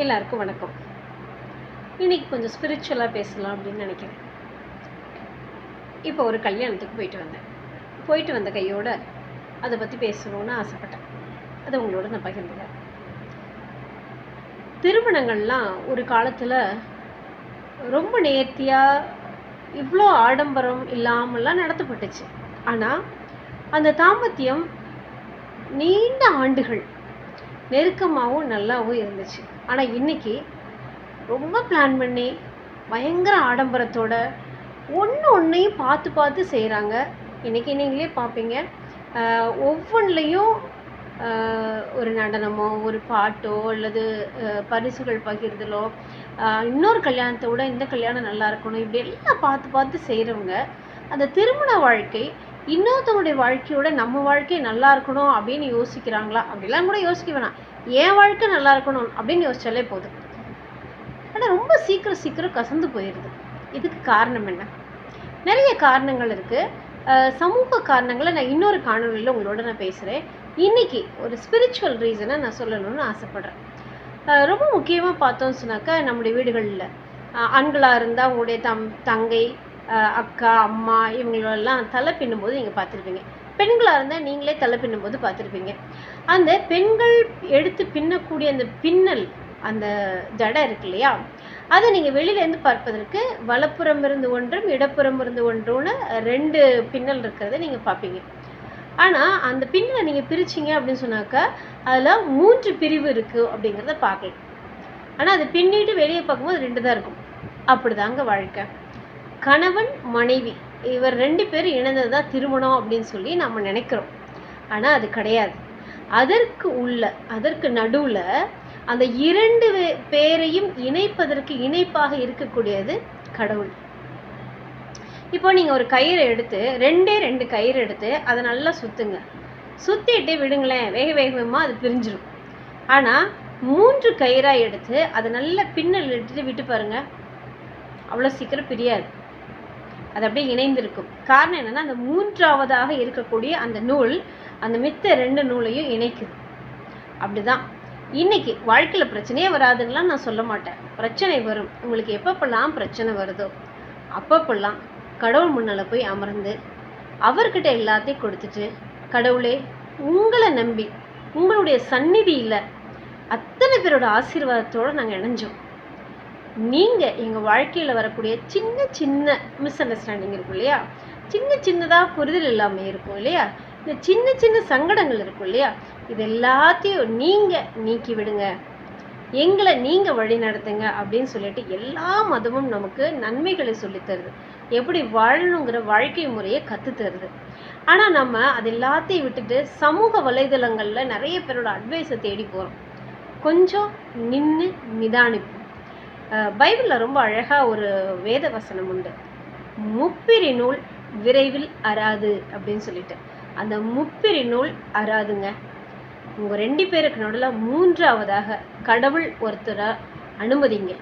எல்லாருக்கும் வணக்கம். இன்னைக்கு கொஞ்சம் ஸ்பிரிச்சுவலாக பேசலாம் அப்படின்னு நினைக்கிறேன். இப்போ ஒரு கல்யாணத்துக்கு போயிட்டு வந்த கையோட அதை பற்றி பேசணும்னு ஆசைப்பட்டேன். அதை உங்களோட நான் பகிர்ந்துக்கிறேன். திருமணங்கள்லாம் ஒரு காலத்தில் ரொம்ப நேர்த்தியாக இவ்வளோ ஆடம்பரம் இல்லாமலாம் நடத்தப்பட்டுச்சு. ஆனால் அந்த தாம்பத்தியம் நீண்ட ஆண்டுகள் நெருக்கமாகவும் நல்லாவும் இருந்துச்சு. ஆனால் இன்னைக்கு ரொம்ப பிளான் பண்ணி பயங்கர ஆடம்பரத்தோட ஒன்றையும் பார்த்து செய்கிறாங்க. இன்றைக்கி நீங்களே பார்ப்பீங்க, ஒவ்வொன்றுலையும் ஒரு நடனமோ ஒரு பாட்டோ அல்லது பரிசுகள் பகிர்தலோ, இன்னொரு கல்யாணத்தை விட இந்த கல்யாணம் நல்லா இருக்கணும், இப்படி எல்லாம் பார்த்து செய்கிறவங்க அந்த திருமண வாழ்க்கை இன்னொருத்தவங்களுடைய வாழ்க்கையோட நம்ம வாழ்க்கை நல்லா இருக்கணும் அப்படின்னு யோசிக்கிறாங்களா? அப்படிலாம் கூட யோசிக்க வேணாம், என் வாழ்க்கை நல்லா இருக்கணும் அப்படின்னு யோசிச்சாலே போதும். ஆனால் ரொம்ப சீக்கிரம் கசந்து போயிடுது. இதுக்கு காரணம் என்ன? நிறைய காரணங்கள் இருக்குது. சமூக காரணங்களை நான் இன்னொரு காணொலியில் உங்களோட நான் பேசுகிறேன். இன்றைக்கி ஒரு ஸ்பிரிச்சுவல் ரீசனை நான் சொல்லணும்னு ஆசைப்பட்றேன். ரொம்ப முக்கியமாக பார்த்தோம்னு சொன்னாக்கா, நம்முடைய வீடுகளில் ஆண்களாக இருந்தால் அவங்களுடைய தங்கை, அக்கா, அம்மா இவங்களெல்லாம் தலை பின்னும்போது நீங்கள் பார்த்துருப்பீங்க. பெண்களாக இருந்தால் நீங்களே தலை பின்னும்போது பார்த்துருப்பீங்க. அந்த பெண்கள் எடுத்து பின்னக்கூடிய அந்த பின்னல், அந்த ஜடை இருக்கு இல்லையா, அதை நீங்கள் வெளியிலேருந்து பார்ப்பதற்கு வலப்புறம் இருந்து ஒன்றும் இடப்புறம் இருந்து ஒன்றுன்னு 2 பின்னல் இருக்கிறத நீங்கள் பார்ப்பீங்க. ஆனால் அந்த பின்னலை நீங்கள் பிரிச்சிங்க அப்படின்னு சொன்னாக்கா அதில் 3 பிரிவு இருக்குது அப்படிங்கிறத பார்க்கலாம். ஆனால் அதை பின்னிட்டு வெளியே பார்க்கும்போது 2 தான் இருக்கும். அப்படிதாங்க வாழ்க்கை. கணவன் மனைவி இவர் 2 பேரும் இணைந்தது தான் திருமணம் அப்படின்னு சொல்லி நம்ம நினைக்கிறோம். ஆனால் அது கிடையாது. அதற்கு நடுவில் அந்த 2 பேரையும் இணைப்பதற்கு இணைப்பாக இருக்கக்கூடியது கடவுள். இப்போ நீங்கள் ஒரு கயிறை எடுத்து 2 கயிறு எடுத்து அதை நல்லா சுற்றிட்டு விடுங்களேன், வேகமாக அது பிரிஞ்சிடும். ஆனால் 3 கயிறாக எடுத்து அதை நல்லா பின்னல் எடுத்துட்டு விட்டு பாருங்க, அவ்வளோ சீக்கிரம் பிரியாது. அது அப்படியே இணைந்திருக்கும். காரணம் என்னன்னா, அந்த 3ஆவதாக இருக்கக்கூடிய அந்த நூல் அந்த மித்த 2 நூலையும் இணைக்குது. அப்படிதான் இன்னைக்கு வாழ்க்கையில் பிரச்சனையே வராதுங்களாம் நான் சொல்ல மாட்டேன். பிரச்சனை வரும். உங்களுக்கு எப்பப்பெல்லாம் பிரச்சனை வருதோ அப்பப்பெல்லாம் கடவுள் முன்னால் போய் அமர்ந்து அவர்கிட்ட எல்லாத்தையும் கொடுத்துட்டு, கடவுளே உங்களை நம்பி உங்களுடைய சந்நிதியில் அத்தனை பேரோட ஆசீர்வாதத்தோடு நாங்கள் இணைஞ்சோம். நீங்கள் எங்கள் வாழ்க்கையில் வரக்கூடிய சின்ன மிஸ் அண்டர்ஸ்டாண்டிங் இருக்கும் இல்லையா, சின்னதாக புரிதல் இல்லாமல் இருக்கும் இல்லையா, இந்த சின்ன சங்கடங்கள் இருக்கும் இல்லையா, இது எல்லாத்தையும் நீங்கள் நீக்கி விடுங்க, எங்களை நீங்கள் வழி நடத்துங்க அப்படின்னு சொல்லிட்டு எல்லா மதமும் நமக்கு நன்மைகளை சொல்லித்தருது, எப்படி வாழணுங்கிற வாழ்க்கை முறையை கற்றுத்தருது. ஆனால் நம்ம அது எல்லாத்தையும் விட்டுட்டு சமூக வலைதளங்களில் நிறைய பேரோட அட்வைஸை தேடி போகிறோம். கொஞ்சம் நின்று நிதானிப்போம். பைபிளில் ரொம்ப அழகாக ஒரு வேத வசனம் உண்டு, முப்பிரி நூல் விரைவில் அறாது அப்படின்னு சொல்லிட்டு. அந்த முப்பிரி நூல் அறாதுங்க. உங்கள் 2 பேருக்கு நடுவில் 3ஆவதாக கடவுள் ஒருத்தராக அனுமதிங்க.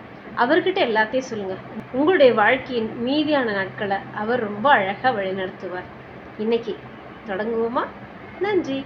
அவர்கிட்ட எல்லாத்தையும் சொல்லுங்கள். உங்களுடைய வாழ்க்கையின் மீதியான நாட்களை அவர் ரொம்ப அழகாக வழிநடத்துவார். இன்னைக்கு தொடங்குவோமா? நன்றி.